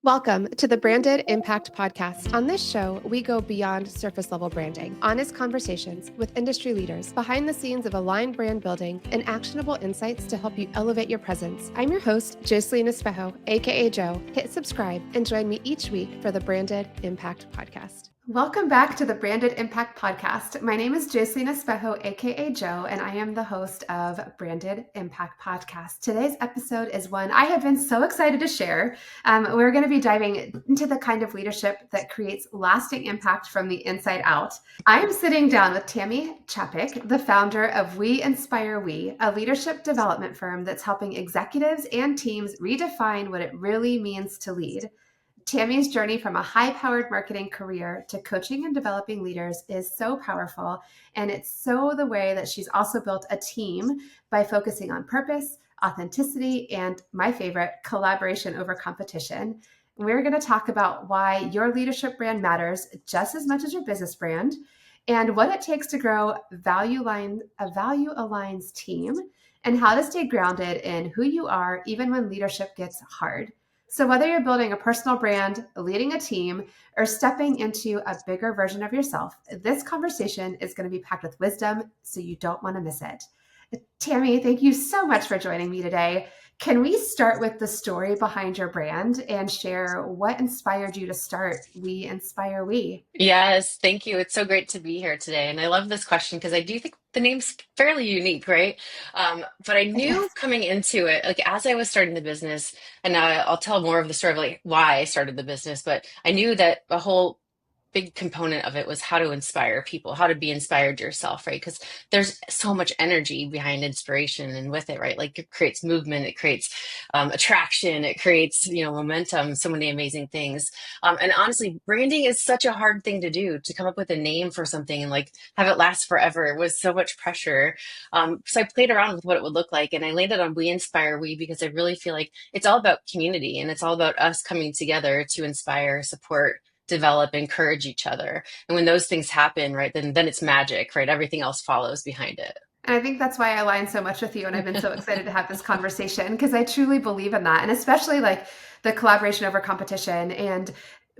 Welcome to the Branded Impact Podcast. On this show, we go beyond surface level branding, honest conversations with industry leaders, behind the scenes of aligned brand building, and actionable insights to help you elevate your presence. I'm your host, Jo Espejo, aka Jo. Hit subscribe and join me each week for the Branded Impact Podcast. Welcome back to the Branded Impact Podcast. My name is Jo Espejo, aka Jo, and I am the host of Branded Impact Podcast. Today's episode is one I have been so excited to share. We're going to be diving into the kind of leadership that creates lasting impact from the inside out. I am sitting down with Tami Chapek, the founder of WeInspireWe, a leadership development firm that's helping executives and teams redefine what it really means to lead. Tami's journey from a high-powered marketing career to coaching and developing leaders is so powerful, and it's so the way that she's also built a team by focusing on purpose, authenticity, and my favorite, collaboration over competition. We're going to talk about why your leadership brand matters just as much as your business brand, and what it takes to grow a value-aligned team, and how to stay grounded in who you are even when leadership gets hard. So whether you're building a personal brand, leading a team, or stepping into a bigger version of yourself, this conversation is going to be packed with wisdom, so you don't want to miss it. Tami, thank you so much for joining me today. Can we start with the story behind your brand and share what inspired you to start WeInspireWe? Yes, thank you. It's so great to be here today. And I love this question because I do think the name's fairly unique, right? But I It knew is. coming into it, like as I was starting the business, and now I'll tell more of the story of like why I started the business, but I knew that a whole big component of it was how to inspire people, how to be inspired yourself, right? Because there's so much energy behind inspiration and with it, right? Like it creates movement, it creates attraction, it creates, momentum, so many amazing things. And honestly, branding is such a hard thing to do, to come up with a name for something and like have it last forever. It was so much pressure. So I played around with what it would look like, and I landed on We Inspire We because I really feel like it's all about community and it's all about us coming together to inspire, support, develop, encourage each other. And when those things happen, right, then it's magic, right? Everything else follows behind it. And I think that's why I align so much with you. And I've been so excited to have this conversation because I truly believe in that. And especially like the collaboration over competition and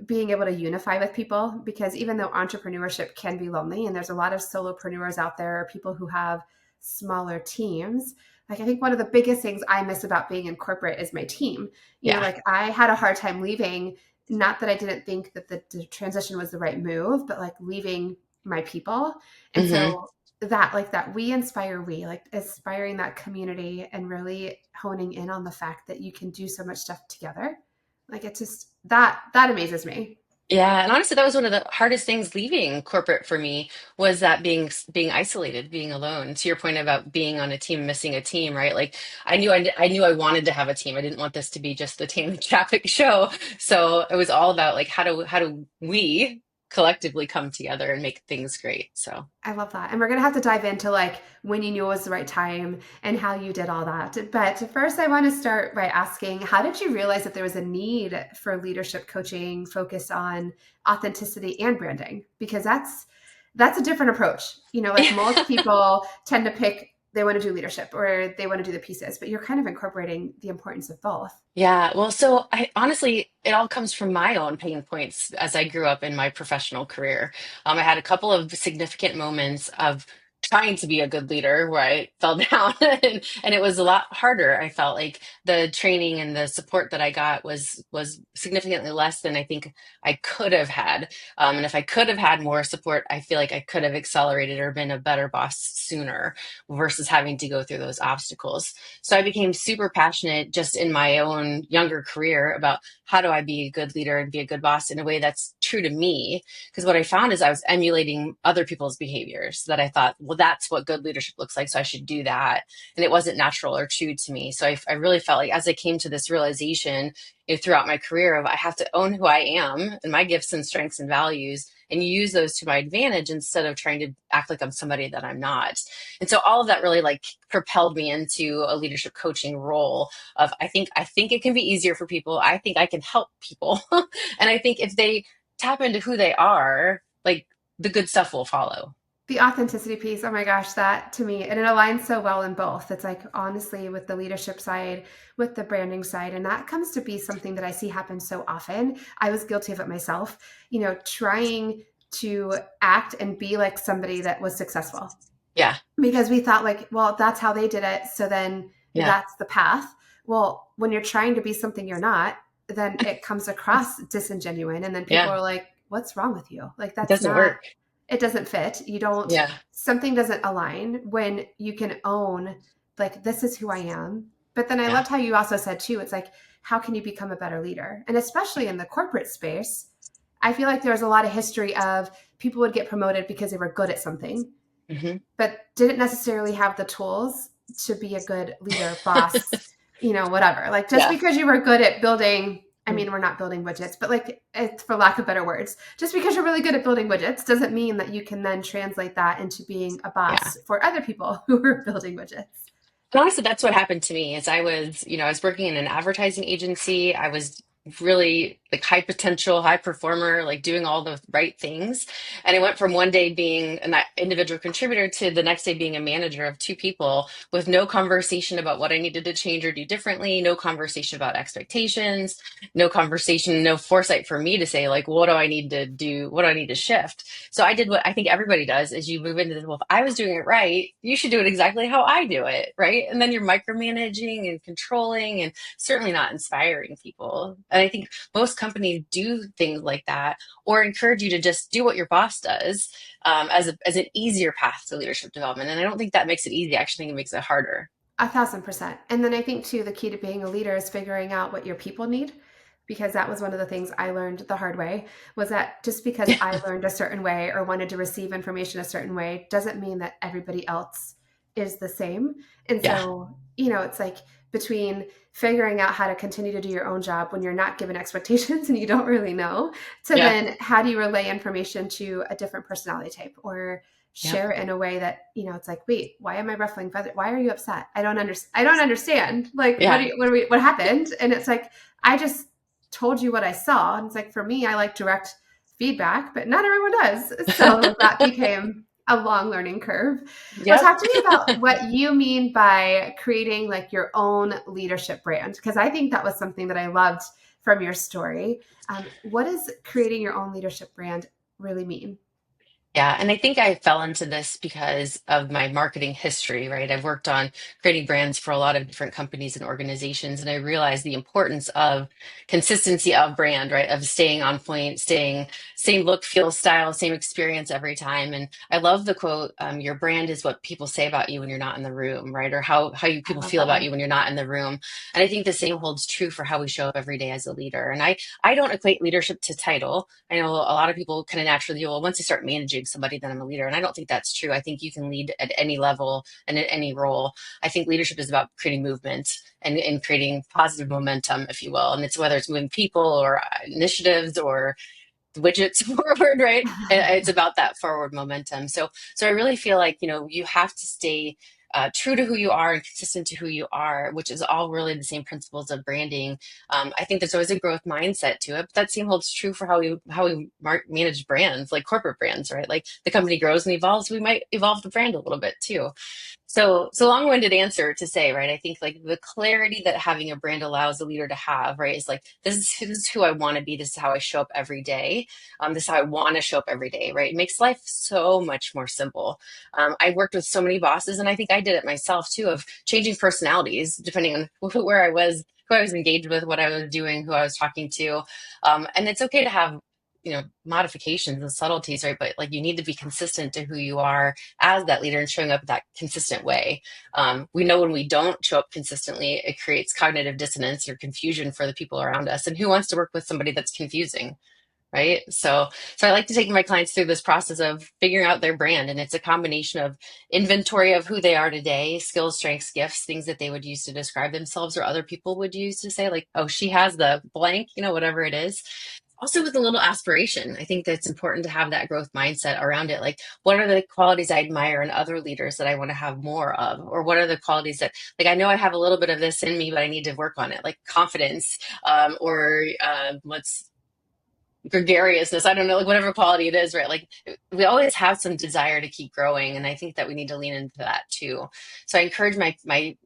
being able to unify with people. Because even though entrepreneurship can be lonely and there's a lot of solopreneurs out there, or people who have smaller teams, like I think one of the biggest things I miss about being in corporate is my team. Yeah. Like I had a hard time leaving, not that I didn't think that the transition was the right move, but like leaving my people. And Hmm. so that we inspire we like inspiring that community and really honing in on the fact that you can do so much stuff together, like it just that amazes me. Yeah, and honestly, that was one of the hardest things leaving corporate for me was that being isolated, being alone. To your point about being on a team, missing a team, right? Like I knew I wanted to have a team. I didn't want this to be just the Tami Chapek show. So it was all about like how do we collectively come together and make things great. So. I love that. And we're going to have to dive into like when you knew it was the right time and how you did all that. But first, I want to start by asking, how did you realize that there was a need for leadership coaching focused on authenticity and branding? Because that's a different approach. Like most people tend to pick they want to do leadership or they want to do the pieces, but you're kind of incorporating the importance of both. Yeah, well, so I honestly, it all comes from my own pain points as I grew up in my professional career. I had a couple of significant moments of trying to be a good leader where I fell down, and it was a lot harder. I felt like the training and the support that I got was significantly less than I think I could have had. And if I could have had more support, I feel like I could have accelerated or been a better boss sooner versus having to go through those obstacles. So I became super passionate just in my own younger career about how do I be a good leader and be a good boss in a way that's true to me. Because what I found is I was emulating other people's behaviors that I thought, well, that's what good leadership looks like. So I should do that. And it wasn't natural or true to me. So I really felt like as I came to this realization throughout my career of I have to own who I am and my gifts and strengths and values and use those to my advantage instead of trying to act like I'm somebody that I'm not. And so all of that really like propelled me into a leadership coaching role of I think it can be easier for people. I think I can help people. And I think if they tap into who they are, like the good stuff will follow. The authenticity piece, oh my gosh, that to me, and it aligns so well in both. It's like, honestly, with the leadership side, with the branding side, and that comes to be something that I see happen so often. I was guilty of it myself, trying to act and be like somebody that was successful Yeah. because we thought like, well, that's how they did it. So then Yeah. that's the path. Well, when you're trying to be something you're not, then it comes across disingenuine. And then people Yeah. are like, what's wrong with you? Like, It that's doesn't not, work. it doesn't fit. You don't, Yeah. something doesn't align when you can own, like, this is who I am. But then I Yeah. loved how you also said too, it's like, how can you become a better leader? And especially in the corporate space, I feel like there's a lot of history of people would get promoted because they were good at something Hmm. but didn't necessarily have the tools to be a good leader, boss, whatever. Like just Yeah. because you were good at building, I mean, we're not building widgets, but like it's for lack of better words, just because you're really good at building widgets doesn't mean that you can then translate that into being a Yeah. boss for other people who are building widgets. And honestly, that's what happened to me is I was working in an advertising agency. I was really like high potential, high performer, like doing all the right things. And I went from one day being an individual contributor to the next day being a manager of two people with no conversation about what I needed to change or do differently, no conversation about expectations, no conversation, no foresight for me to say, like, what do I need to do? What do I need to shift? So I did what I think everybody does is you move into this, well, if I was doing it right, you should do it exactly how I do it, right? And then you're micromanaging and controlling and certainly not inspiring people. And I think most companies do things like that or encourage you to just do what your boss does as an easier path to leadership development. And I don't think that makes it easy. I actually think it makes it harder. 1,000%. And then I think too, the key to being a leader is figuring out what your people need, because that was one of the things I learned the hard way was that just because I learned a certain way or wanted to receive information a certain way doesn't mean that everybody else is the same. And Yeah. so, it's like between figuring out how to continue to do your own job when you're not given expectations and you don't really know, to Yeah. then how do you relay information to a different personality type or Yeah. share it in a way that it's like, wait, why am I ruffling feathers? Why are you upset? I don't understand. Like, Yeah. what happened? And it's like, I just told you what I saw. And it's like, for me, I like direct feedback, but not everyone does. So that became a long learning curve. Well, Yep. talk to me about what you mean by creating like your own leadership brand, because I think that was something that I loved from your story. What does creating your own leadership brand really mean? Yeah, and I think I fell into this because of my marketing history, right? I've worked on creating brands for a lot of different companies and organizations, and I realized the importance of consistency of brand, right? Of staying on point, staying same look, feel, style, same experience every time. And I love the quote, "Your brand is what people say about you when you're not in the room," right? Or how you I people love feel that about one. you when you're not in the room. And I think the same holds true for how we show up every day as a leader. And I don't equate leadership to title. I know a lot of people kind of naturally, well, once I start managing somebody, then I'm a leader. And I don't think that's true. I think you can lead at any level and at any role. I think leadership is about creating movement and creating positive momentum, if you will. And it's whether it's moving people or initiatives or widgets forward, right? And it's about that forward momentum. So I really feel like, you have to stay true to who you are and consistent to who you are, which is all really the same principles of branding. I think there's always a growth mindset to it, but that same holds true for how we manage brands, like corporate brands, right? Like the company grows and evolves, we might evolve the brand a little bit too. So long-winded answer to say, right? I think like the clarity that having a brand allows a leader to have, right, is like this is who I want to be. This is how I show up every day. This is how I want to show up every day, right? It makes life so much more simple. I worked with so many bosses, and I think I did it myself too, of changing personalities depending on where I was, who I was engaged with, what I was doing, who I was talking to. And it's okay to have modifications and subtleties, right? But like you need to be consistent to who you are as that leader and showing up that consistent way. We know when we don't show up consistently, it creates cognitive dissonance or confusion for the people around us. And who wants to work with somebody that's confusing? Right. So I like to take my clients through this process of figuring out their brand. And it's a combination of inventory of who they are today, skills, strengths, gifts, things that they would use to describe themselves or other people would use to say, like, oh, she has the blank, whatever it is. Also with a little aspiration. I think that's important to have that growth mindset around it. Like, what are the qualities I admire in other leaders that I want to have more of? Or what are the qualities that, like, I know I have a little bit of this in me, but I need to work on it, like confidence, or what's gregariousness, I don't know, like whatever quality it is, right? Like we always have some desire to keep growing, and I think that we need to lean into that too. So I encourage my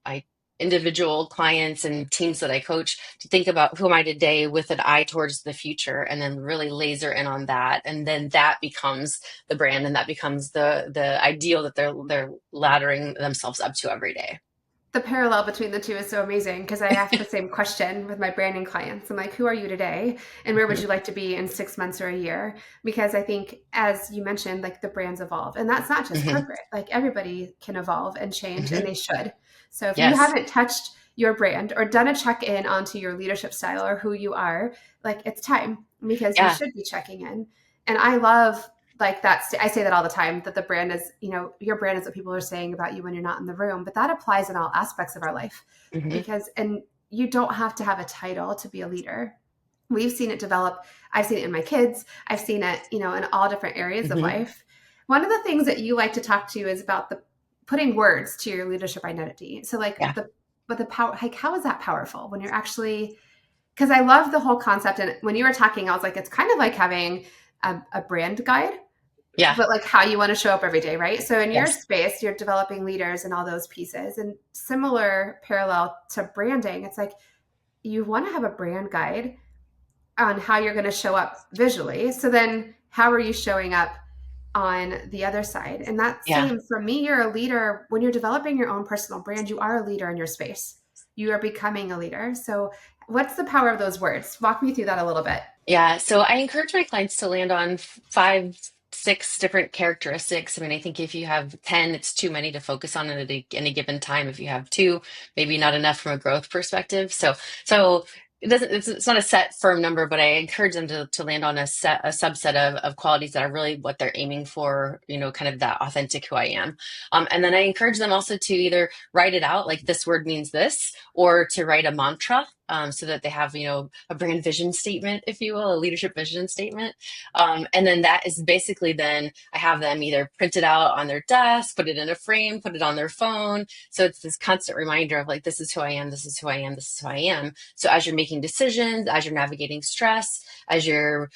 individual clients and teams that I coach to think about who am I today with an eye towards the future, and then really laser in on that, and then that becomes the brand, and that becomes the ideal that they're laddering themselves up to every day. The parallel between the two is so amazing because I ask the same question with my branding clients. I'm like, who are you today? And where would you like to be in 6 months or a year? Because I think, as you mentioned, like the brands evolve. And that's not just Hmm. corporate. Like everybody can evolve and change, and Hmm. they should. So if you Yes. haven't touched your brand or done a check in onto your leadership style or who you are, like it's time because you Yeah. should be checking in. And I love like that. I say that all the time, that the brand is, your brand is what people are saying about you when you're not in the room, but that applies in all aspects of our life. Hmm. Because, and you don't have to have a title to be a leader. We've seen it develop. I've seen it in my kids. I've seen it, in all different areas of Hmm. life. One of the things that you like to talk to is about the putting words to your leadership identity. So like Yeah. but the power, like how is that powerful when you're actually, because I love the whole concept. And when you were talking, I was like, it's kind of like having a brand guide, Yeah. but like how you want to show up every day, right? So in your Yes. space, you're developing leaders and all those pieces. And similar parallel to branding, it's like you want to have a brand guide on how you're going to show up visually. So then how are you showing up on the other side? And that Yeah. same for me, you're a leader. When you're developing your own personal brand, you are a leader in your space. You are becoming a leader. So what's the power of those words? Walk me through that a little bit. Yeah, so I encourage my clients to land on five, six different characteristics. I mean, I think if you have 10, it's too many to focus on at any given time. If you have two, maybe not enough from a growth perspective. So it's not a set firm number, but I encourage them to land on a subset of qualities that are really what they're aiming for, kind of that authentic who I am. And then I encourage them also to either write it out, like this word means this, or to write a mantra, so that they have, a brand vision statement, if you will, a leadership vision statement. And then that is basically, then I have them either print it out on their desk, put it in a frame, put it on their phone. So it's this constant reminder of like, this is who I am, this is who I am, this is who I am. So as you're making decisions, as you're navigating stress, as you're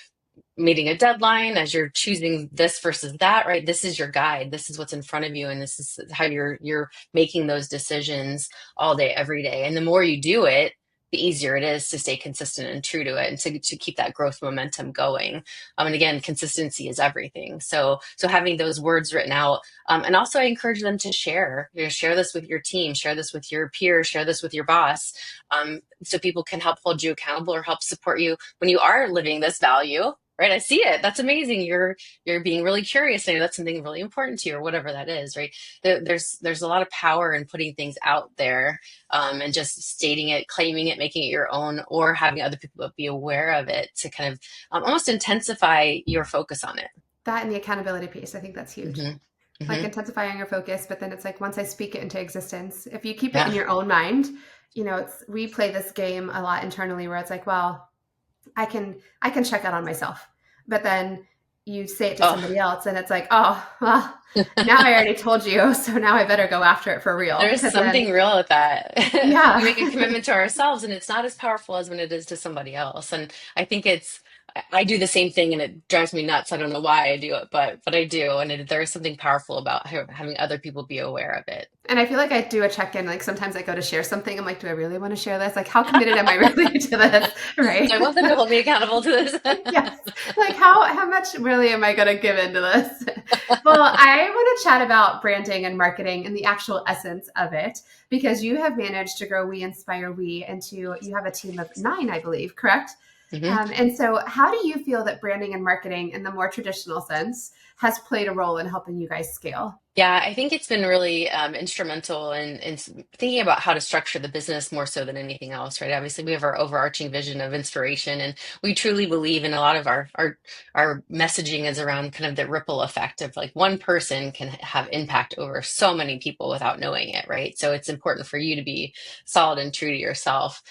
meeting a deadline, as you're choosing this versus that, right? This is your guide. This is what's in front of you, and this is how you're making those decisions all day, every day. And the more you do it, the easier it is to stay consistent and true to it, and to keep that growth momentum going. And again, consistency is everything. So having those words written out, and also I encourage them to share. Share this with your team, share this with your peers, share this with your boss, so people can help hold you accountable or help support you when you are living this value. Right, I see it. That's amazing. You're being really curious. Maybe that's something really important to you, or whatever that is. Right, there's a lot of power in putting things out there, and just stating it, claiming it, making it your own, or having other people be aware of it to kind of, almost intensify your focus on it. That and the accountability piece, I think that's huge. Hmm. Like Hmm. intensifying your focus, but then it's like once I speak it into existence, if you keep it in Yeah. your own mind, we play this game a lot internally where it's like, well, I can check out on myself. But then you say it to Oh. somebody else and it's like, oh, well, now I already told you, so now I better go after it for real. There's Cause then something real with that. We make a yeah. commitment to ourselves, and it's not as powerful as when it is to somebody else. And I think I do the same thing, and it drives me nuts. I don't know why I do it, but I do. And there is something powerful about having other people be aware of it. And I feel like I do a check-in. Like sometimes I go to share something. I'm like, do I really want to share this? Like, how committed am I really to this? So I Right. want them to hold me accountable to this. Yes. Like how much really am I going to give into this? Well, I want to chat about branding and marketing and the actual essence of it because you have managed to grow WeInspireWe into, you have a team of 9, I believe, correct? Hmm. And so how do you feel that branding and marketing in the more traditional sense has played a role in helping you guys scale? Yeah, I think it's been really, instrumental in thinking about how to structure the business more so than anything else, right? Obviously, we have our overarching vision of inspiration, and we truly believe in a lot of our messaging is around kind of the ripple effect of like one person can have impact over so many people without knowing it, right? So it's important for you to be solid and true to yourself.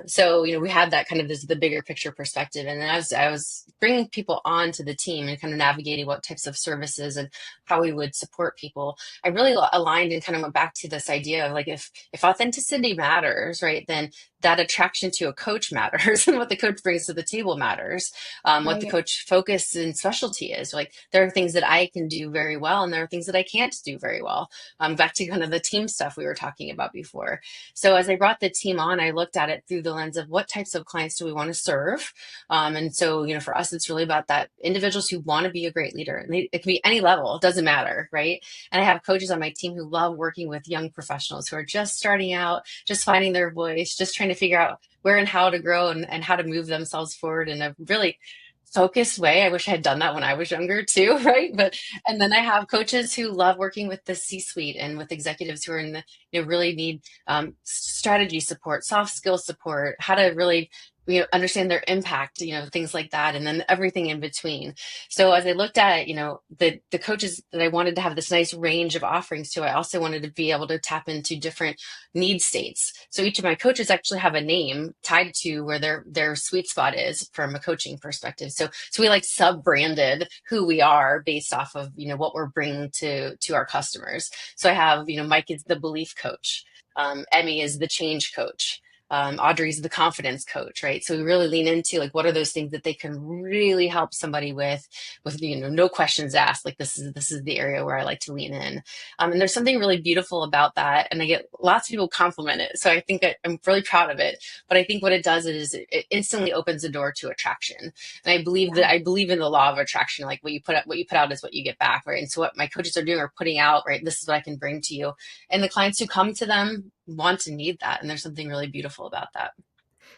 So we had that kind of the bigger picture perspective, and then as I was bringing people onto the team and kind of navigating what types of services and how we would support support people, I really aligned and kind of went back to this idea of like, if authenticity matters, right, then that attraction to a coach matters and what the coach brings to the table matters. What the Right. coach focus and specialty is. Like there are things that I can do very well and there are things that I can't do very well. Back to kind of the team stuff we were talking about before. So as I brought the team on, I looked at it through the lens of what types of clients do we want to serve. And so, for us, it's really about that individuals who want to be a great leader. And it can be any level, it doesn't matter, right? And I have coaches on my team who love working with young professionals who are just starting out, just finding their voice, just trying to figure out where and how to grow and how to move themselves forward in a really focused way. I wish I had done that when I was younger too, right? And then I have coaches who love working with the C-suite and with executives who are in the, really need strategy support, soft skill support, how to really understand their impact, things like that, and then everything in between. So as I looked at, the coaches that I wanted to have this nice range of offerings to, I also wanted to be able to tap into different need states. So each of my coaches actually have a name tied to where their sweet spot is from a coaching perspective. So we like sub-branded who we are based off of, what we're bringing to our customers. So I have, Mike is the belief coach. Emmy is the change coach. Audrey's the confidence coach, right? So we really lean into like, what are those things that they can really help somebody with, no questions asked. Like this is the area where I like to lean in. And there's something really beautiful about that. And I get lots of people compliment it. So I think I'm really proud of it. But I think what it does is it instantly opens the door to attraction. And I believe in the law of attraction. Like what you put out is what you get back, right? And so what my coaches are doing are putting out, right? This is what I can bring to you. And the clients who come to them want to need that. And there's something really beautiful about that.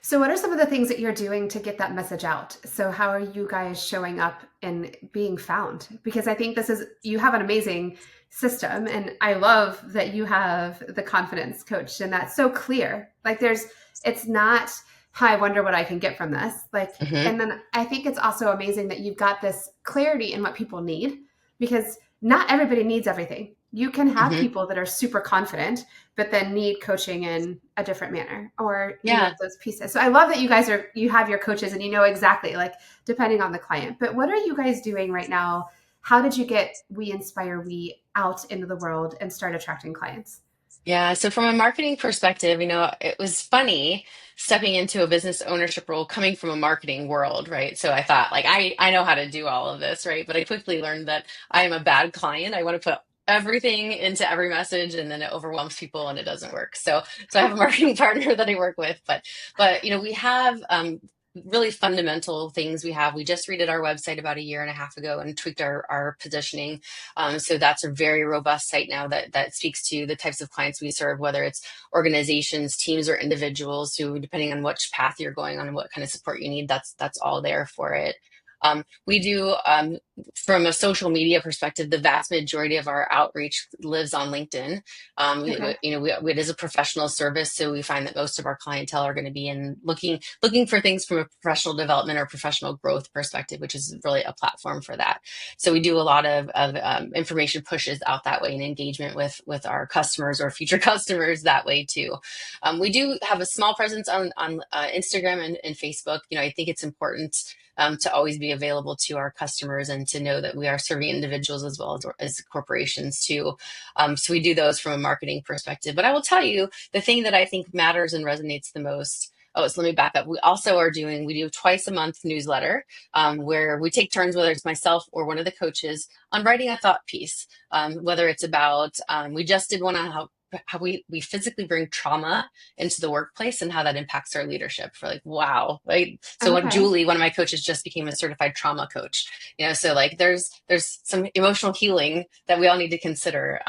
So, what are some of the things that you're doing to get that message out? So, how are you guys showing up and being found? Because I think you have an amazing system, and I love that you have the confidence coach, and that's so clear. Like, it's not, I wonder what I can get from this. Like, Mm-hmm. and then I think it's also amazing that you've got this clarity in what people need, because not everybody needs everything. You can have Mm-hmm. people that are super confident, but then need coaching in a different manner, or Yeah. those pieces. So I love that you have your coaches and exactly, like, depending on the client. But what are you guys doing right now? How did you get WeInspireWe out into the world and start attracting clients? Yeah. So from a marketing perspective, it was funny stepping into a business ownership role coming from a marketing world, right? So I thought like I know how to do all of this, right? But I quickly learned that I am a bad client. I want to put everything into every message and then it overwhelms people and it doesn't work. So I have a marketing partner that I work with, but we have really fundamental things we just redid our website about a year and a half ago and tweaked our positioning. So that's a very robust site now that speaks to the types of clients we serve, whether it's organizations, teams, or individuals who, depending on which path you're going on and what kind of support you need, that's all there for it. We do, from a social media perspective, the vast majority of our outreach lives on LinkedIn. Okay. It is a professional service, so we find that most of our clientele are going to be in looking for things from a professional development or professional growth perspective, which is really a platform for that. So we do a lot of information pushes out that way and engagement with our customers or future customers that way too. We do have a small presence on Instagram and Facebook. I think it's important to always be available to our customers and to know that we are serving individuals as well as corporations too. So we do those from a marketing perspective. But I will tell you, the thing that I think matters and resonates the most. Oh, so let me back up. We do twice a month newsletter where we take turns, whether it's myself or one of the coaches, on writing a thought piece, whether it's about, we just did one on how we physically bring trauma into the workplace and how that impacts our leadership. For like, wow, right? So when Okay. Julie, one of my coaches, just became a certified trauma coach, so like there's some emotional healing that we all need to consider.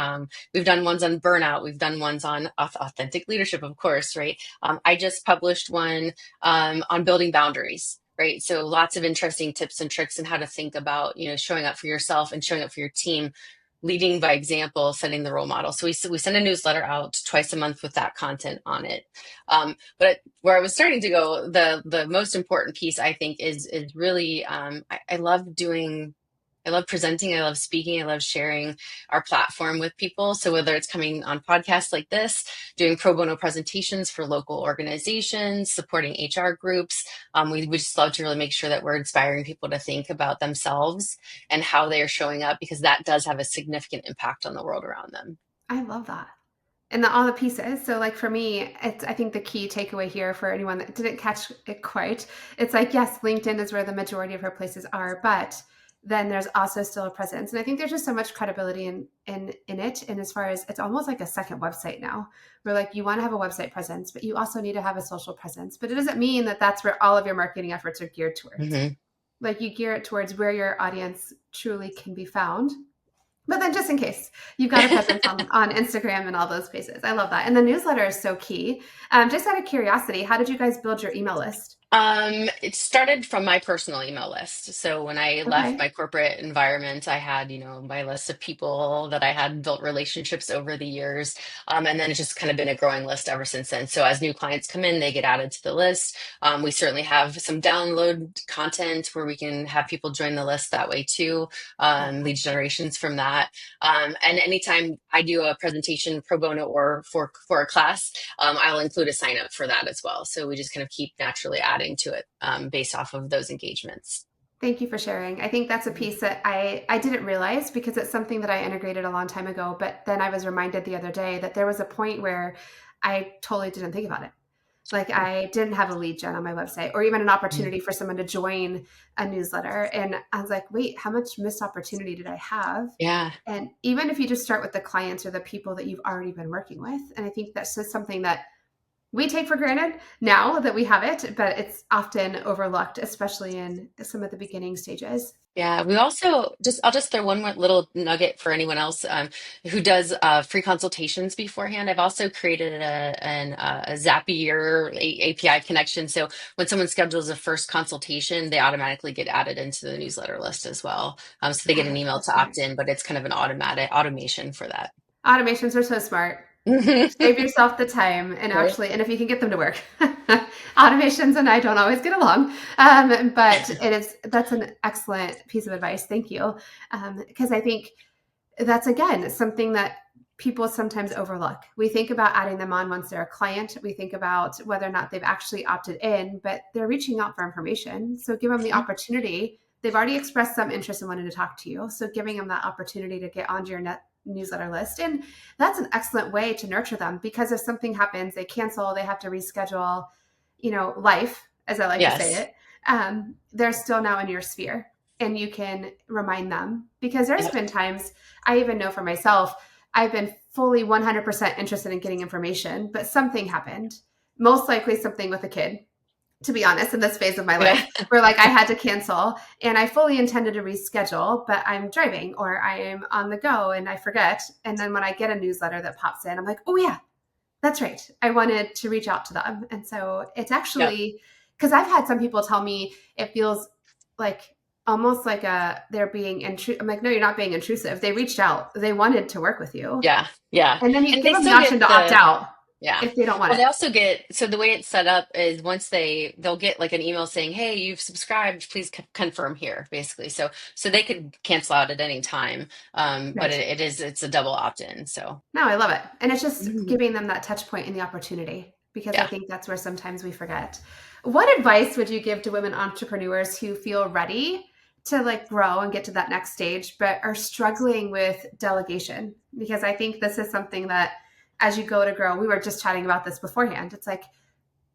We've done ones on burnout. We've done ones on authentic leadership, of course, right? I just published one on building boundaries. Right. So lots of interesting tips and tricks and how to think about, showing up for yourself and showing up for your team, leading by example, setting the role model. So we send a newsletter out twice a month with that content on it. But where I was starting to go, the most important piece I think is really I love doing I love presenting. I love speaking. I love sharing our platform with people. So whether it's coming on podcasts like this, doing pro bono presentations for local organizations, supporting HR groups, we just love to really make sure that we're inspiring people to think about themselves and how they are showing up, because that does have a significant impact on the world around them. I love that. And all the pieces. So like for me, it's I think the key takeaway here for anyone that didn't catch it quite, it's like, yes, LinkedIn is where the majority of her places are, but then there's also still a presence. And I think there's just so much credibility in it. And as far as it's almost like a second website now, where like you want to have a website presence, but you also need to have a social presence. But it doesn't mean that that's where all of your marketing efforts are geared towards. Hmm. Like you gear it towards where your audience truly can be found. But then just in case, you've got a presence on Instagram and all those places. I love that. And the newsletter is so key. Just out of curiosity, how did you guys build your email list? It started from my personal email list. So when I left Okay. my corporate environment, I had, my list of people that I had built relationships over the years. And then it's just kind of been a growing list ever since then. So as new clients come in, they get added to the list. We certainly have some download content where we can have people join the list that way too. Love that. Lead generations from that. And anytime I do a presentation pro bono or for a class, I'll include a sign up for that as well. So we just kind of keep naturally adding to it based off of those engagements. Thank you for sharing. I think that's a piece that I didn't realize because it's something that I integrated a long time ago. But then I was reminded the other day that there was a point where I totally didn't think about it. Like I didn't have a lead gen on my website or even an Mhm. opportunity for someone to join a newsletter. And I was like, wait, how much missed opportunity did I have? Yeah. And even if you just start with the clients or the people that you've already been working with, and I think that's just something that we take for granted now that we have it, but it's often overlooked, especially in some of the beginning stages. Yeah, we also I'll just throw one more little nugget for anyone else who does free consultations beforehand. I've also created a Zapier API connection. So when someone schedules a first consultation, they automatically get added into the newsletter list as well. So they get an Oh, email that's to opt smart. in, but it's kind of an automatic automation for that. Automations are so smart. Save yourself the time and Right? actually, and if you can get them to work. Automations and I don't always get along, but that's an excellent piece of advice. Thank you. Because I think that's again something that people sometimes overlook. We think about adding them on once they're a client. We think about whether or not they've actually opted in, but they're reaching out for information. So give them the opportunity. They've already expressed some interest in wanting to talk to you. So giving them that opportunity to get onto your newsletter list. And that's an excellent way to nurture them because if something happens, they cancel, they have to reschedule, life, as I like to say Yes. it, they're still now in your sphere and you can remind them because there's Yep. been times I even know for myself, I've been fully 100% interested in getting information, but something happened. Most likely something with a kid, to be honest, in this phase of my Yeah. life, where like I had to cancel and I fully intended to reschedule, but I'm driving or I am on the go and I forget. And then when I get a newsletter that pops in, I'm like, oh, yeah, that's right. I wanted to reach out to them. And so it's Yep. actually because I've had some people tell me it feels like almost like they're being intrusive. I'm like, no, you're not being intrusive. They reached out. They wanted to work with you. Yeah. Yeah. And then you And give they them the still option get to opt the out Yeah. if they don't want Well, it. they also get, so the way it's set up is once they'll get like an email saying, "Hey, you've subscribed, please confirm here," basically. So they could cancel out at any time. But Right. it's a double opt-in. So No, I love it. And it's just Mhm. giving them that touch point and the opportunity because I Yeah. think that's where sometimes we forget. What advice would you give to women entrepreneurs who feel ready to like grow and get to that next stage, but are struggling with delegation? Because I think this is something that as you go to grow, we were just chatting about this beforehand. It's like,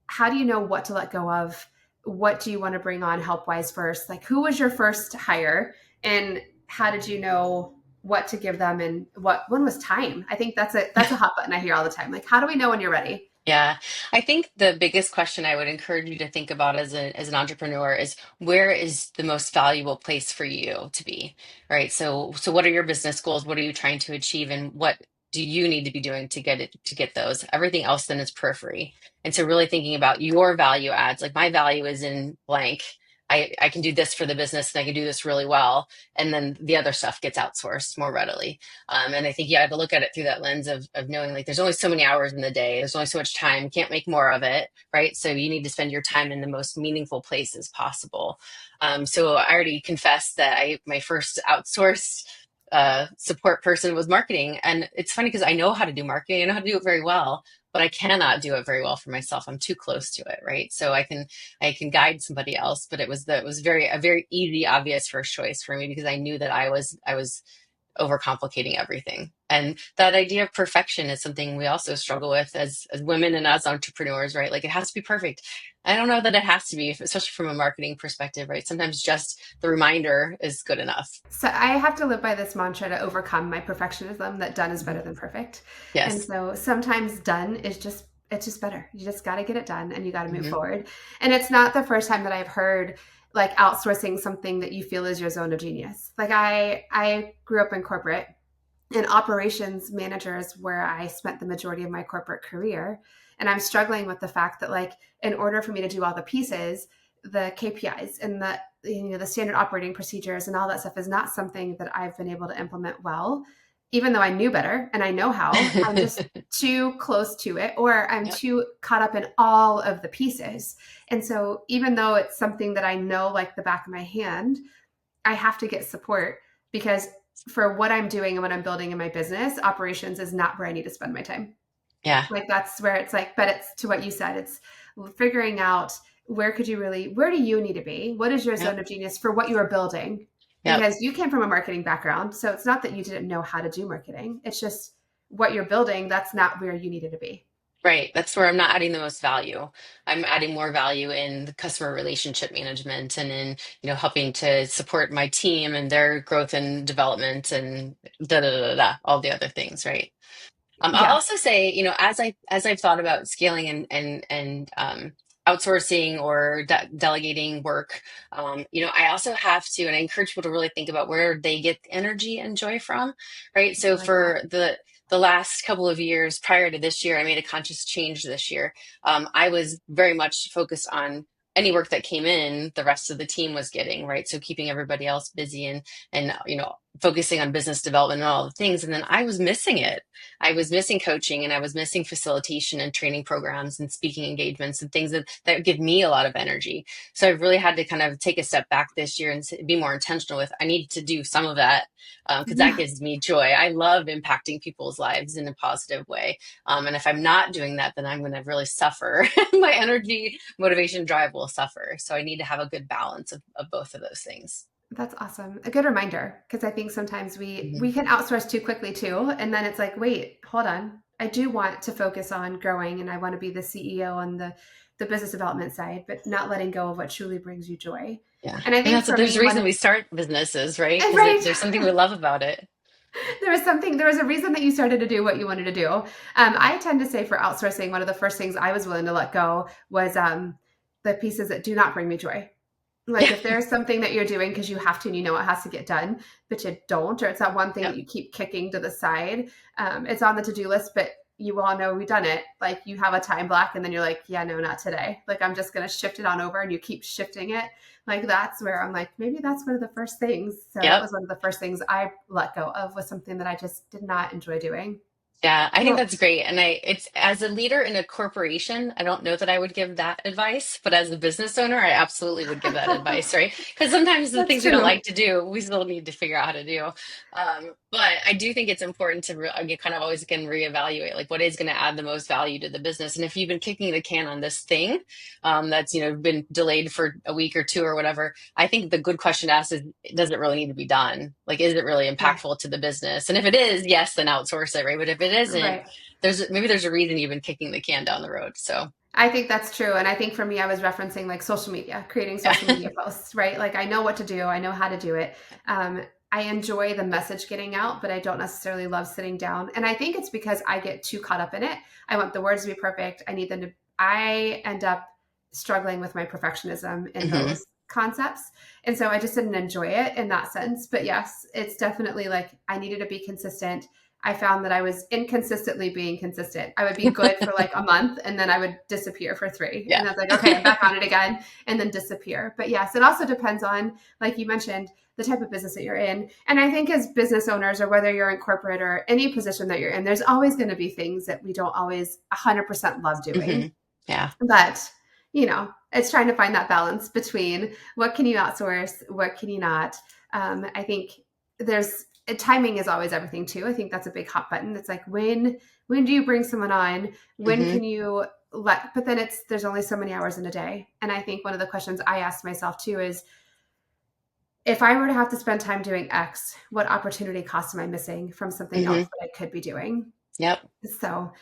how do you know what to let go of? What do you want to bring on help wise first? Like, who was your first hire? And how did you know what to give them and when was time? I think that's a hot button I hear all the time. Like, how do we know when you're ready? Yeah, I think the biggest question I would encourage you to think about as an entrepreneur is, where is the most valuable place for you to be, right? So what are your business goals? What are you trying to achieve, and what do you need to be doing to get those? Everything else then is periphery. And so really thinking about your value adds, like my value is in blank. I can do this for the business and I can do this really well. And then the other stuff gets outsourced more readily. And I think you have to look at it through that lens of knowing like there's only so many hours in the day. There's only so much time. You can't make more of it, right? So you need to spend your time in the most meaningful places possible. So I already confessed that my first outsourced support person was marketing. And it's funny because I know how to do marketing. I know how to do it very well, but I cannot do it very well for myself. I'm too close to it, right? So I can guide somebody else, but it was a very easy, obvious first choice for me because I knew that I was overcomplicating everything. And that idea of perfection is something we also struggle with as women and as entrepreneurs, right? Like it has to be perfect. I don't know that it has to be, especially from a marketing perspective, right? Sometimes just the reminder is good enough. So I have to live by this mantra to overcome my perfectionism that done is better than perfect. And Yes. so sometimes done is it's just better. You just got to get it done and you got to move Hmm. forward. And it's not the first time that I've heard like outsourcing something that you feel is your zone of genius. Like I grew up in corporate and operations managers where I spent the majority of my corporate career. And I'm struggling with the fact that like in order for me to do all the pieces, the KPIs and the standard operating procedures and all that stuff is not something that I've been able to implement well, even though I knew better and I know how. I'm just too close to it or I'm Yep. too caught up in all of the pieces. And so even though it's something that I know like the back of my hand, I have to get support because for what I'm doing and what I'm building in my business, operations is not where I need to spend my time. Yeah. Like that's where it's like, but it's to what you said, it's figuring out where do you need to be? What is your Yep. zone of genius for what you are building? Yep. Because you came from a marketing background. So it's not that you didn't know how to do marketing. It's just what you're building, that's not where you needed to be. Right. That's where I'm not adding the most value. I'm adding more value in the customer relationship management and in, helping to support my team and their growth and development and da da da da, da, all the other things, right? I'll Yeah. also say, as I've thought about scaling and outsourcing or delegating work, I also have to, and I encourage people to really think about where they get energy and joy from, right? I So like that. for the last couple of years prior to this year, I made a conscious change this year. I was very much focused on any work that came in, the rest of the team was getting, right? So keeping everybody else busy and focusing on business development and all the things. And then I was missing it. I was missing coaching and I was missing facilitation and training programs and speaking engagements and things that give me a lot of energy. So I've really had to kind of take a step back this year and be more intentional with I need to do some of that because that Yeah. gives me joy. I love impacting people's lives in a positive way. And if I'm not doing that, then I'm going to really suffer. My energy, motivation, drive will suffer. So I need to have a good balance of both of those things. That's awesome. A good reminder because I think sometimes we Mhm. we can outsource too quickly too, and then it's like, wait, hold on. I do want to focus on growing, and I want to be the CEO on the business development side, but not letting go of what truly brings you joy. Yeah. And I And think that's what for there's me, a reason we start businesses, right? Because right, there's something we love about it. there was a reason that you started to do what you wanted to do. I tend to say for outsourcing, one of the first things I was willing to let go was the pieces that do not bring me joy. Like if there's something that you're doing because you have to and you know it has to get done, but you don't, or it's that one thing that Yep. you keep kicking to the side. It's on the to-do list, but you all know we've done it. Like you have a time block and then you're like, yeah, no, not today. Like I'm just going to shift it on over and you keep shifting it. Like that's where I'm like, maybe that's one of the first things. So that Yep. was one of the first things I let go of was something that I just did not enjoy doing. Yeah, I think Well, that's great. And it's as a leader in a corporation, I don't know that I would give that advice, but as a business owner, I absolutely would give that advice, right? Because sometimes the that's things we don't true. like to do, we still need to figure out how to do. But I do think it's important to again, kind of always again reevaluate like what is going to add the most value to the business. And if you've been kicking the can on this thing, that's been delayed for a week or two or whatever, I think the good question to ask is, does it really need to be done? Like, is it really Yeah, impactful to the business? And if it is, yes, then outsource it, right? But if it isn't, right. there's a reason you've been kicking the can down the road. So I think that's true. And I think for me, I was referencing like social media, creating yeah. social media posts, right? Like I know what to do, I know how to do it. I enjoy the message getting out, but I don't necessarily love sitting down. And I think it's because I get too caught up in it. I want the words to be perfect. I need them to, I end up struggling with my perfectionism in Hmm. those concepts. And so I just didn't enjoy it in that sense. But yes, it's definitely like I needed to be consistent. I found that I was inconsistently being consistent. I would be good for like a month and then I would disappear for 3. Yeah. And I was like, okay, I'm back on it again, and then disappear. But yes, it also depends on, like you mentioned, the type of business that you're in. And I think as business owners, or whether you're in corporate or any position that you're in, there's always going to be things that we don't always 100% love doing. Yeah. But, it's trying to find that balance between what can you outsource, what can you not. I think timing is always everything too. I think that's a big hot button. It's like, when do you bring someone on? When can you but then there's only so many hours in a day. And I think one of the questions I asked myself too is, if I were to have to spend time doing X, what opportunity cost am I missing from something else that I could be doing? Yep. So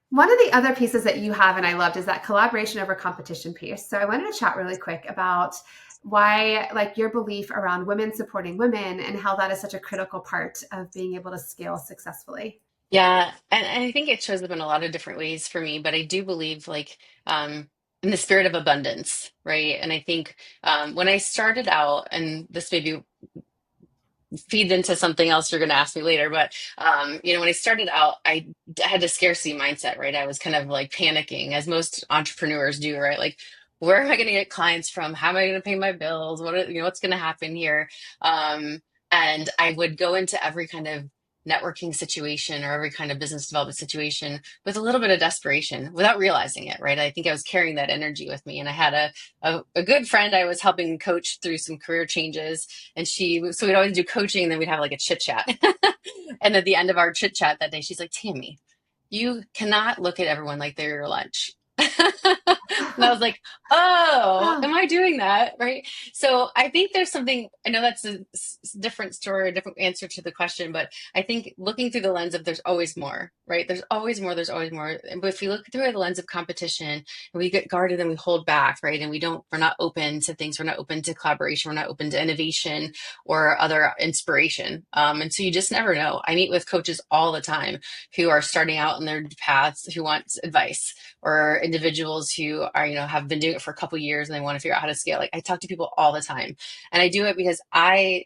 one of the other pieces that you have and I loved is that collaboration over competition piece. So I wanted to chat really quick about why, like, your belief around women supporting women and how that is such a critical part of being able to scale successfully. Yeah, and I think it shows up in a lot of different ways for me, but I do believe like in the spirit of abundance, right? And I think when I started out, and this may be feed into something else you're going to ask me later. But, when I started out, I had a scarcity mindset, right? I was kind of like panicking, as most entrepreneurs do, right? Like, where am I going to get clients from? How am I going to pay my bills? What's going to happen here? And I would go into every kind of networking situation or every kind of business development situation with a little bit of desperation without realizing it, right? I think I was carrying that energy with me. And I had a good friend I was helping coach through some career changes, and so we'd always do coaching, and then we'd have like a chit chat. And at the end of our chit chat that day, she's like, Tammy, you cannot look at everyone like they're your lunch. And I was like, oh, am I doing that? Right. So I think there's something, I know that's a different story, a different answer to the question, but I think looking through the lens of there's always more, right? There's always more, there's always more. But if we look through the lens of competition and we get guarded and we hold back, right? And we're not open to things. We're not open to collaboration. We're not open to innovation or other inspiration. And so you just never know. I meet with coaches all the time who are starting out in their paths, who want advice, or individuals who are, have been doing it for a couple of years and they want to figure out how to scale. Like, I talk to people all the time, and I do it because I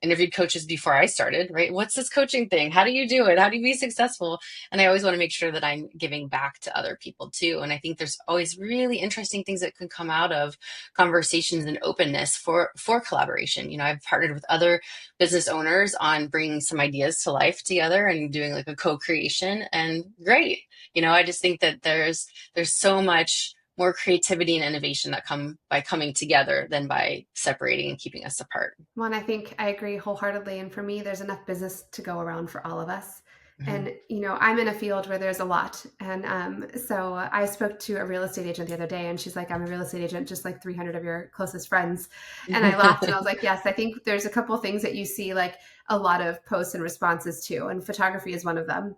interviewed coaches before I started, right? What's this coaching thing? How do you do it? How do you be successful? And I always want to make sure that I'm giving back to other people too. And I think there's always really interesting things that can come out of conversations and openness for collaboration. I've partnered with other business owners on bringing some ideas to life together and doing like a co-creation, and great. I just think that there's so much more creativity and innovation that come by coming together than by separating and keeping us apart. Well, and I think I agree wholeheartedly. And for me, there's enough business to go around for all of us. Mm-hmm. And, I'm in a field where there's a lot. And so I spoke to a real estate agent the other day, and she's like, I'm a real estate agent, just like 300 of your closest friends. And I laughed and I was like, yes, I think there's a couple of things that you see, like a lot of posts and responses to, and photography is one of them.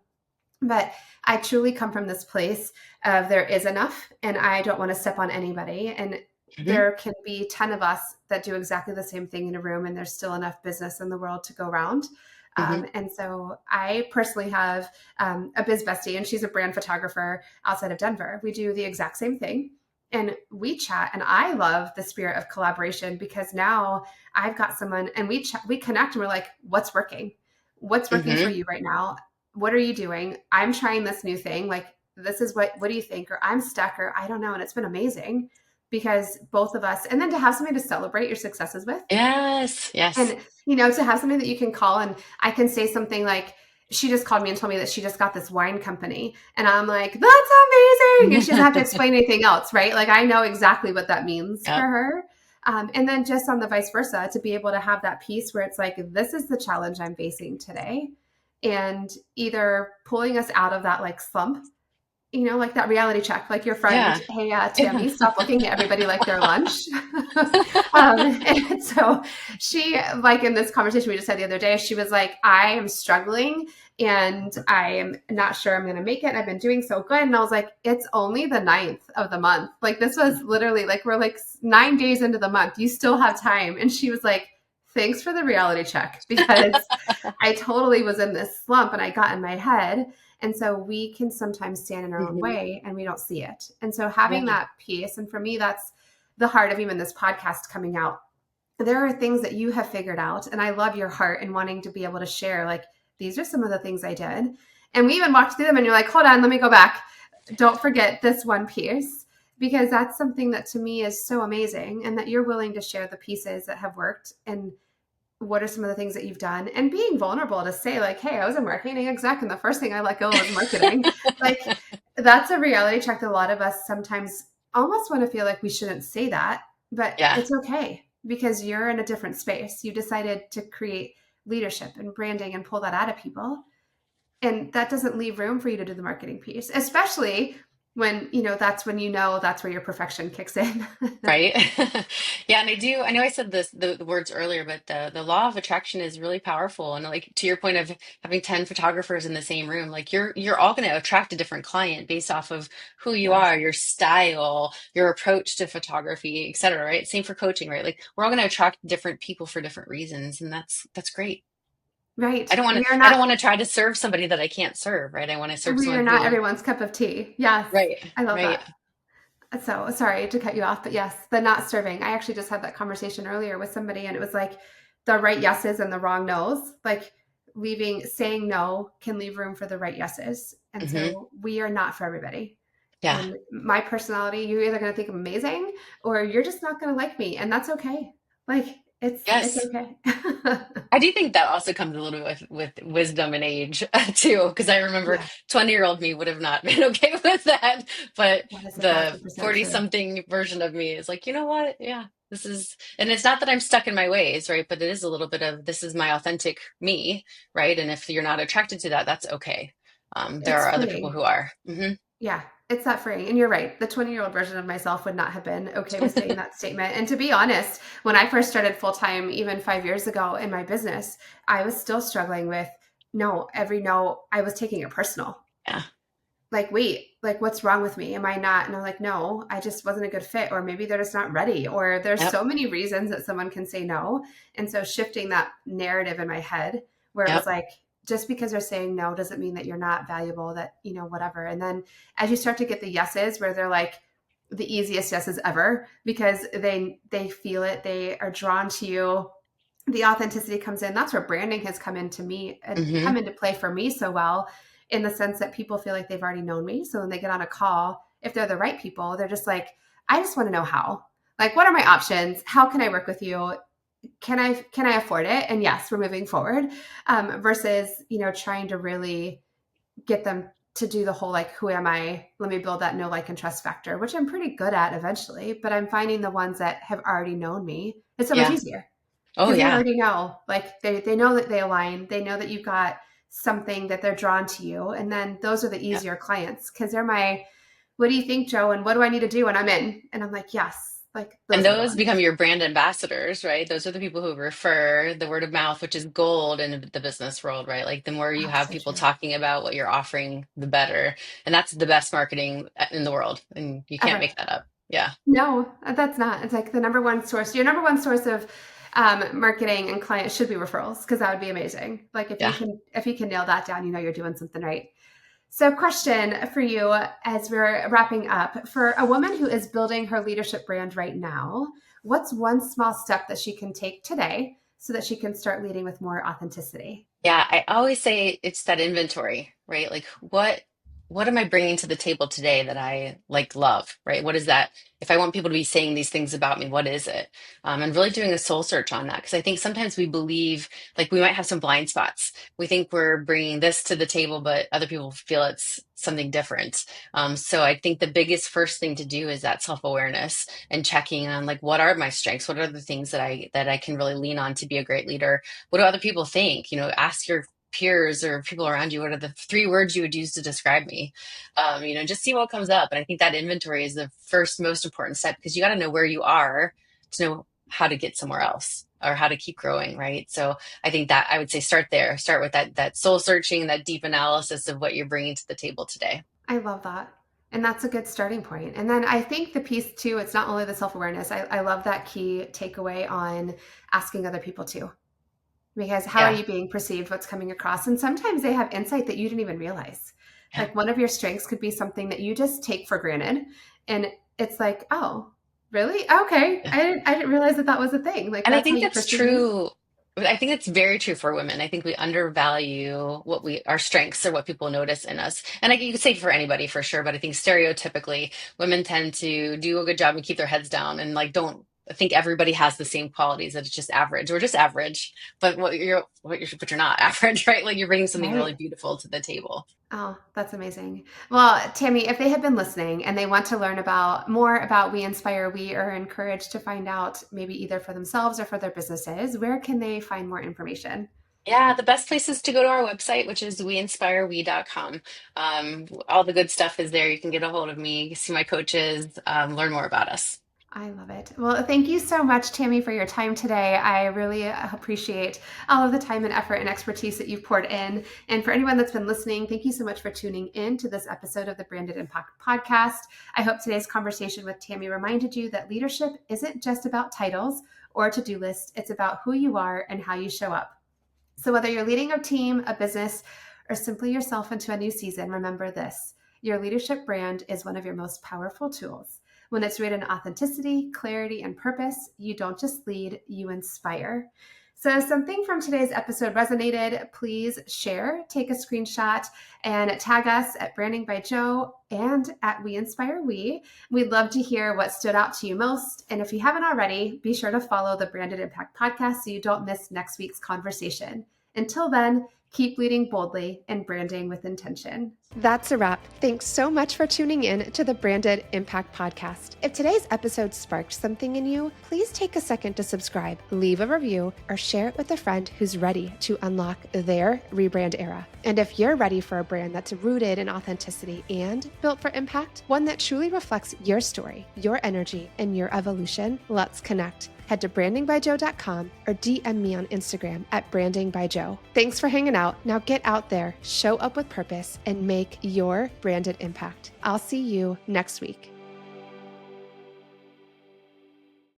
But I truly come from this place of there is enough, and I don't want to step on anybody. And there can be 10 of us that do exactly the same thing in a room, and there's still enough business in the world to go around. And so I personally have a biz bestie, and she's a brand photographer outside of Denver. We do the exact same thing, and we chat, and I love the spirit of collaboration, because now I've got someone, and we connect, and we're like, what's working? What's working for you right now? What are you doing? I'm trying this new thing. Like, this is what do you think? Or I'm stuck, or I don't know. And it's been amazing, because both of us, and then to have somebody to celebrate your successes with. Yes. And, to have something that you can call, and I can say something like, she just called me and told me that she just got this wine company. And I'm like, that's amazing. And she doesn't have to explain anything else, right? Like, I know exactly what that means for her. And then just on the vice versa, to be able to have that piece where it's like, this is the challenge I'm facing today. And either pulling us out of that like slump, like that reality check, like your friend, hey, Tammy, stop looking at everybody like their lunch. And so she, like in this conversation we just had the other day, she was like, I am struggling and I am not sure I'm going to make it. I've been doing so good. And I was like, it's only the 9th of the month. Like, this was literally like, we're like 9 days into the month. You still have time. And she was like, thanks for the reality check, because I totally was in this slump and I got in my head. And so we can sometimes stand in our own way and we don't see it. And so having that piece, and for me, that's the heart of even this podcast coming out. There are things that you have figured out, and I love your heart and wanting to be able to share, like, these are some of the things I did. And we even walked through them and you're like, hold on, let me go back. Don't forget this one piece, because that's something that to me is so amazing, and that you're willing to share the pieces that have worked and what are some of the things that you've done, and being vulnerable to say like, hey, I was a marketing exec and the first thing I let go was marketing. Like, that's a reality check that a lot of us sometimes almost want to feel like we shouldn't say that, but Yeah. it's okay because you're in a different space. You decided to create leadership and branding and pull that out of people. And that doesn't leave room for you to do the marketing piece, especially when, that's when that's where your perfection kicks in. Right. Yeah, and I know I said the words earlier, but the law of attraction is really powerful. And like to your point of having 10 photographers in the same room, like you're all going to attract a different client based off of who you Yes. are, your style, your approach to photography, et cetera, right? Same for coaching, right? Like we're all going to attract different people for different reasons, and that's great. Right. I don't want to try to serve somebody that I can't serve, right? I want to serve We are someone not who, everyone's cup of tea. Yes. right, I love right. that. So sorry to cut you off, but yes, the not serving. I actually just had that conversation earlier with somebody, and it was like the right yeses and the wrong nos. Like saying no can leave room for the right yeses. And Hmm. so we are not for everybody. Yeah. And my personality, you're either going to think I'm amazing or you're just not going to like me. And that's okay. Like it's Yes. okay. I do think that also comes a little bit with wisdom and age too, because I remember Yeah, 20-year-old me would have not been okay with that, but that is the 1,000% 40 true. something version of me is like, you know what? Yeah, this is, and it's not that I'm stuck in my ways, right? But it is a little bit of this is my authentic me, right? And if you're not attracted to that, that's okay. There It's are other people freeing. who are. Hmm. Yeah, it's that freeing. And you're right. The 20-year-old version of myself would not have been okay with saying that statement. And to be honest, when I first started full time, even 5 years ago in my business, I was still struggling with no, every no, I was taking it personal. Yeah. Like, wait, like, what's wrong with me? Am I not? And I'm like, no, I just wasn't a good fit. Or maybe they're just not ready. Or there's Yep. so many reasons that someone can say no. And so shifting that narrative in my head where it was Yep. like, just because they're saying no doesn't mean that you're not valuable, that, whatever. And then as you start to get the yeses where they're like the easiest yeses ever because they feel it, they are drawn to you, the authenticity comes in. That's where branding has come into me and Hmm. come into play for me so well, in the sense that people feel like they've already known me. So when they get on a call, if they're the right people, they're just like, I just want to know how. Like, what are my options? How can I work with you? Can I afford it? And yes, we're moving forward. Versus trying to really get them to do the whole like, who am I? Let me build that know, like, and trust factor, which I'm pretty good at eventually. But I'm finding the ones that have already known me, it's so much Yeah. easier Oh, because they yeah. already know. Like they know that they align. They know that you've got something that they're drawn to you, and then those are the Yeah. easier clients because they're my, what do you think, Joe? And what do I need to do? And I'm in, and I'm like, yes, like And those are the those ones. become your brand ambassadors, right? Those are the people who refer the word of mouth, which is gold in the business world, right? Like the more you Oh, have so people true. talking about what you're offering, the better. And that's the best marketing in the world. And you can't Ever. make that up. Yeah. No, that's not. It's like the number one source. Your number one source of marketing and clients should be referrals, because that would be amazing. Like Yeah. if you can nail that down, you're doing something right. So, question for you as we're wrapping up: for a woman who is building her leadership brand right now, what's one small step that she can take today so that she can start leading with more authenticity? Yeah, I always say it's that inventory, right? Like what am I bringing to the table today that I like love, right? What is that? If I want people to be saying these things about me, what is it? And really doing a soul search on that because I think sometimes we believe like we might have some blind spots. We think we're bringing this to the table, but other people feel it's something different. So I think the biggest first thing to do is that self-awareness and checking on like what are my strengths? What are the things that I can really lean on to be a great leader? What do other people think? Ask your peers or people around you, what are the three words you would use to describe me? Just see what comes up. And I think that inventory is the first most important step because you got to know where you are to know how to get somewhere else or how to keep growing, right? So I think that I would say start there. Start with that soul searching, that deep analysis of what you're bringing to the table today. I love that. And that's a good starting point. And then I think the piece too, it's not only the self awareness. I love that key takeaway on asking other people too, because how are Yeah. you being perceived, what's coming across, and sometimes they have insight that you didn't even realize. Yeah. Like one of your strengths could be something that you just take for granted, and it's like, oh, really? Okay, Yeah. I didn't realize that that was a thing. Like And I that's how think you that's perceive me. true I think it's very true for women. I think we undervalue our strengths or what people notice in us. And you could say for anybody for sure, but I think stereotypically women tend to do a good job and keep their heads down and like don't think everybody has the same qualities, that it's just average. We're just average, but but you're not average, right? Like you're bringing something really Right. beautiful to the table. Oh, that's amazing. Well, Tami, if they have been listening and they want to learn about more about We Inspire We or encouraged to find out maybe either for themselves or for their businesses, where can they find more information? Yeah, the best place is to go to our website, which is WeInspireWe.com. All the good stuff is there. You can get a hold of me, see my coaches, learn more about us. I love it. Well, thank you so much, Tami, for your time today. I really appreciate all of the time and effort and expertise that you've poured in. And for anyone that's been listening, thank you so much for tuning in to this episode of the Branded Impact Podcast. I hope today's conversation with Tami reminded you that leadership isn't just about titles or a to-do list. It's about who you are and how you show up. So whether you're leading a team, a business, or simply yourself into a new season, remember this: your leadership brand is one of your most powerful tools. When it's rooted in authenticity, clarity, and purpose, you don't just lead, you inspire. So if something from today's episode resonated, please share, take a screenshot, and tag us at Branding by Jo and at WeInspireWe. We'd love to hear what stood out to you most. And if you haven't already, be sure to follow the Branded Impact Podcast so you don't miss next week's conversation. Until then, keep leading boldly and branding with intention. That's a wrap. Thanks so much for tuning in to the Branded Impact Podcast. If today's episode sparked something in you, please take a second to subscribe, leave a review, or share it with a friend who's ready to unlock their rebrand era. And if you're ready for a brand that's rooted in authenticity and built for impact, one that truly reflects your story, your energy, and your evolution, let's connect. Head to brandingbyjo.com or DM me on Instagram at brandingbyjo. Thanks for hanging out. Now get out there, show up with purpose, and make your branded impact. I'll see you next week.